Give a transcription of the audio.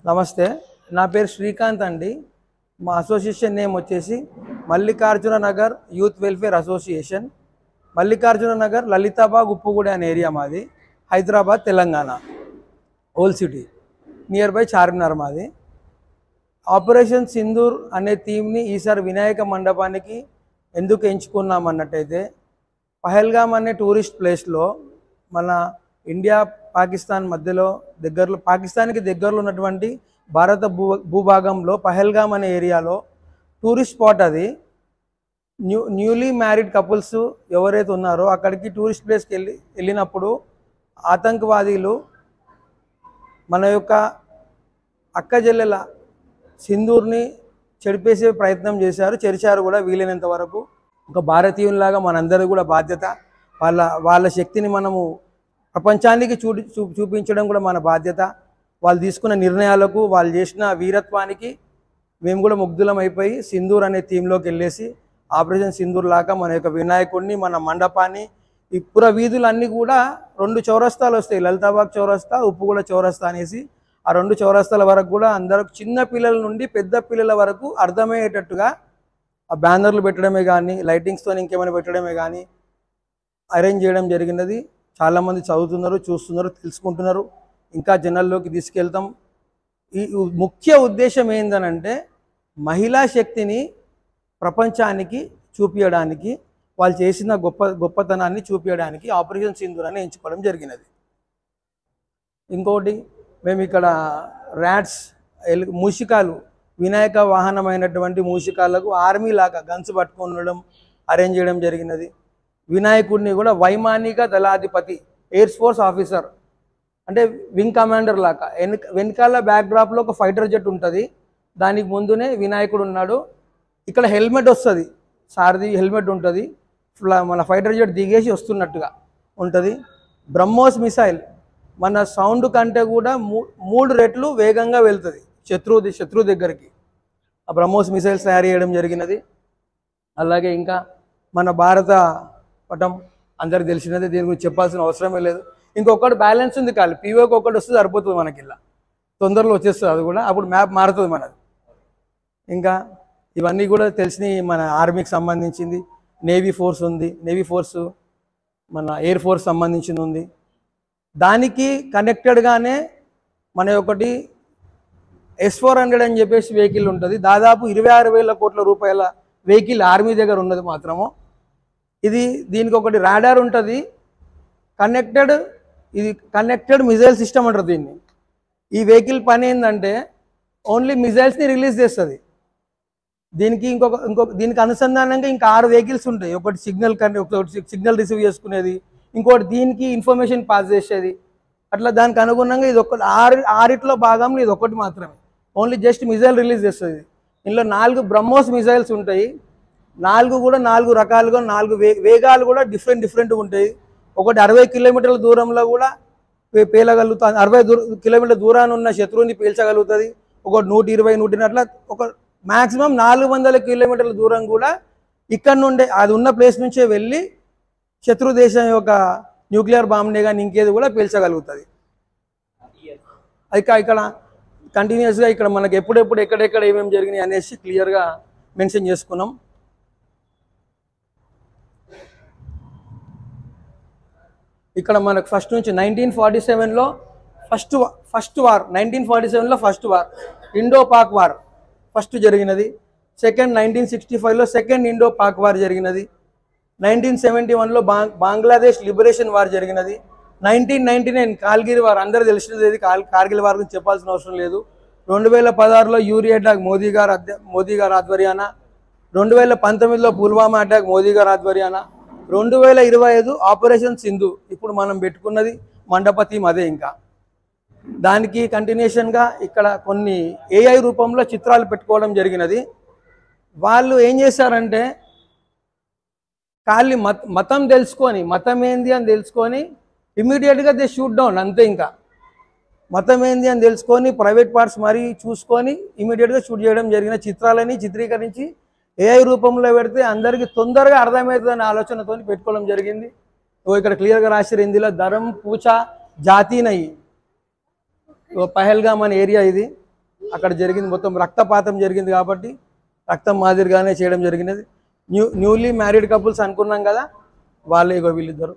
నమస్తే, నా పేరు శ్రీకాంత్ అండి. మా అసోసియేషన్ నేమ్ వచ్చేసి Mallikarjuna Nagar youth welfare association. Mallikarjuna Nagar, Lalithabagh, Uppuguda అనే ఏరియా మాది, Hyderabad, Telangana, old city, near by Charminar మాది. ఆపరేషన్ సింధూర్ అనే థీమ్ని ఈసారి వినాయక మండపానికి ఎందుకు ఎంచుకున్నామన్నట్టయితే, పహల్గామ్ అనే టూరిస్ట్ ప్లేస్లో మన ఇండియా పాకిస్తాన్ మధ్యలో దగ్గరలో, పాకిస్తాన్కి దగ్గరలో ఉన్నటువంటి భారత భూభాగంలో పహల్గామ్ అనే ఏరియాలో టూరిస్ట్ స్పాట్. అది న్యూలీ మ్యారీడ్ కపుల్స్ ఎవరైతే ఉన్నారో అక్కడికి టూరిస్ట్ ప్లేస్కి వెళ్ళినప్పుడు ఆతంకవాదీలు మన యొక్క అక్క చెల్లెల సింధూర్ని చెడిపేసే ప్రయత్నం చేశారు, చెరిచారు కూడా వీలైనంత వరకు. ఒక భారతీయునిలాగా మనందరూ కూడా బాధ్యత. వాళ్ళ శక్తిని మనము ప్రపంచానికి చూపించడం కూడా మన బాధ్యత. వాళ్ళు తీసుకున్న నిర్ణయాలకు, వాళ్ళు చేసిన వీరత్వానికి మేము కూడా ముగ్ధులం అయిపోయి సింధూర్ అనే థీమ్లోకి వెళ్ళేసి ఆపరేషన్ సింధూర్ లాగా మన యొక్క వినాయకుడిని, మన మండపాన్ని, ఈ పుర వీధులన్నీ కూడా 2 చౌరస్తాలు వస్తాయి, లలితాబాగ్ చౌరస్తా, ఉప్పుగూడ చౌరస్తా అనేసి. ఆ 2 చౌరస్తాల వరకు కూడా అందరూ, చిన్న పిల్లల నుండి పెద్ద పిల్లల వరకు అర్థమయ్యేటట్టుగా ఆ బ్యానర్లు పెట్టడమే కానీ, లైటింగ్స్తో ఇంకేమైనా పెట్టడమే కానీ అరేంజ్ చేయడం జరిగినది. చాలామంది చదువుతున్నారు, చూస్తున్నారు, తెలుసుకుంటున్నారు, ఇంకా జనాల్లోకి తీసుకెళ్తాం. ఈ ముఖ్య ఉద్దేశం ఏంటనంటే మహిళా శక్తిని ప్రపంచానికి చూపించడానికి, వాళ్ళు చేసిన గొప్పతనాన్ని చూపించడానికి ఆపరేషన్ సింధూర్ అని ఎంచుకోవడం జరిగినది. ఇంకోటి, మేము ఇక్కడ ర్యాట్స్, మూషికాలు, వినాయక వాహనమైనటువంటి మూషికాలకు ఆర్మీ లాగా గన్స్ పట్టుకొని ఉండడం అరేంజ్ చేయడం జరిగినది. వినాయకుడిని కూడా వైమానిక దళాధిపతి, ఎయిర్ ఫోర్స్ ఆఫీసర్, అంటే వింగ్ కమాండర్ లాగా, వెనకాల బ్యాక్డ్రాప్లో ఒక ఫైటర్ జెట్ ఉంటుంది, దానికి ముందునే వినాయకుడు ఉన్నాడు. ఇక్కడ హెల్మెట్ వస్తుంది, సారథి హెల్మెట్ ఉంటుంది, మన ఫైటర్ జెట్ దిగేసి వస్తున్నట్టుగా ఉంటుంది. బ్రహ్మోస్ మిసైల్ మన సౌండ్ కంటే కూడా 3 రెట్లు వేగంగా వెళ్తుంది శత్రువు దగ్గరికి. ఆ బ్రహ్మోస్ మిసైల్స్ తయారు చేయడం జరిగినది. అలాగే ఇంకా మన భారత పటం అందరికి తెలిసినది, దీని గురించి చెప్పాల్సిన అవసరమే లేదు. ఇంకొకటి బ్యాలెన్స్ ఉంది, కాదు పీఓకి ఒకటి వస్తే సరిపోతుంది మనకి, ఇలా తొందరలో వచ్చేస్తుంది అది కూడా, అప్పుడు మ్యాప్ మారుతుంది మనది. ఇంకా ఇవన్నీ కూడా తెలిసినవి. మన ఆర్మీకి సంబంధించింది, నేవీ ఫోర్స్ ఉంది, నేవీ ఫోర్సు మన ఎయిర్ ఫోర్స్ సంబంధించింది ఉంది. దానికి కనెక్టెడ్గానే మన ఒకటి S-400 అని చెప్పేసి వెహికల్ ఉంటుంది. దాదాపు 26,000 కోట్ల రూపాయల వెహికల్ ఆర్మీ దగ్గర ఉన్నది మాత్రము. దీనికి ఒకటి రాడార్ ఉంటుంది, కనెక్టెడ్ మిజైల్ సిస్టమ్ అంటారు దీన్ని. ఈ వెహికల్ పని ఏంటంటే ఓన్లీ మిజైల్స్ని రిలీజ్ చేస్తుంది. దీనికి అనుసంధానంగా ఇంకా 6 వెహికల్స్ ఉంటాయి. ఒకటి సిగ్నల్ రిసీవ్ చేసుకునేది, ఇంకోటి దీనికి ఇన్ఫర్మేషన్ పాస్ చేసేది. అట్లా దానికి అనుగుణంగా ఇది ఒకటి 6 భాగంలో ఇది ఒకటి మాత్రమే, ఓన్లీ జస్ట్ మిజైల్ రిలీజ్ చేస్తుంది. ఇందులో 4 బ్రహ్మోస్ మిజైల్స్ ఉంటాయి. 4 కూడా 4 రకాలుగా, 4 వేగాలు కూడా డిఫరెంట్గా ఉంటాయి. ఒకటి 60 కిలోమీటర్ల దూరంలో కూడా పేలగలుగుతుంది, 60 కిలోమీటర్ల దూరాన్ని ఉన్న శత్రువుని పేల్చగలుగుతుంది. ఒకటి 120, 120 అట్లా ఒక మ్యాక్సిమం 400 కిలోమీటర్ల దూరం కూడా ఇక్కడ నుండే, అది ఉన్న ప్లేస్ నుంచే వెళ్ళి శత్రు దేశం యొక్క న్యూక్లియర్ బాంబ్ని కానీ ఇంకేది కూడా పేల్చగలుగుతుంది. ఇక్కడ కంటిన్యూస్గా ఇక్కడ మనకి ఎప్పుడెప్పుడు ఎక్కడెక్కడ ఏమేమి జరిగినాయి అనేసి క్లియర్గా మెన్షన్ చేసుకున్నాం. ఇక్కడ మనకు ఫస్ట్ నుంచి 1947లో ఫస్ట్ వార్ 1947లో first war, Indo Pak war first జరిగినది. సెకండ్ 1965లో సెకండ్ ఇండో పాక్ వార్ జరిగినది. 1971లో బంగ్లాదేశ్ లిబరేషన్ వార్ జరిగినది. 1999 కార్గిల్ వార్, అందరూ తెలిసినది, కార్గిల్ వార్ గురించి చెప్పాల్సిన అవసరం లేదు. 2016లో యూరీ అటాక్ మోదీ గారు ఆధ్వర్యాన, 2019లో పుల్వామా అటాక్ మోదీ గారు ఆధ్వర్యాన, 2025 ఆపరేషన్ సింధు, ఇప్పుడు మనం పెట్టుకున్నది మండప థీమ్ అదే. ఇంకా దానికి కంటిన్యూషన్గా ఇక్కడ కొన్ని AI రూపంలో చిత్రాలు పెట్టుకోవడం జరిగినది. వాళ్ళు ఏం చేశారంటే ఖాళీ మతం తెలుసుకొని, మతం ఏంది అని తెలుసుకొని ఇమీడియట్గా దే షూట్ డౌన్, అంతే. ఇంకా మతం ఏంది అని తెలుసుకొని ప్రైవేట్ పార్ట్స్ మరీ చూసుకొని ఇమీడియట్గా షూట్ చేయడం జరిగిన చిత్రాలని చిత్రీకరించి AI రూపంలో పెడితే అందరికీ తొందరగా అర్థమవుతుందనే ఆలోచనతో పెట్టుకోవడం జరిగింది. ఇక్కడ క్లియర్గా రాశారు హిందీలో, ధర్మ్ పూచా జాతి నహీ, పహల్గామ్ అనే ఏరియా ఇది. అక్కడ జరిగింది మొత్తం రక్తపాతం జరిగింది కాబట్టి రక్తం మాదిరిగానే చేయడం జరిగినది. న్యూలీ మ్యారీడ్ కపుల్స్ అనుకున్నాం కదా, వాళ్ళే ఇగో వీళ్ళిద్దరు.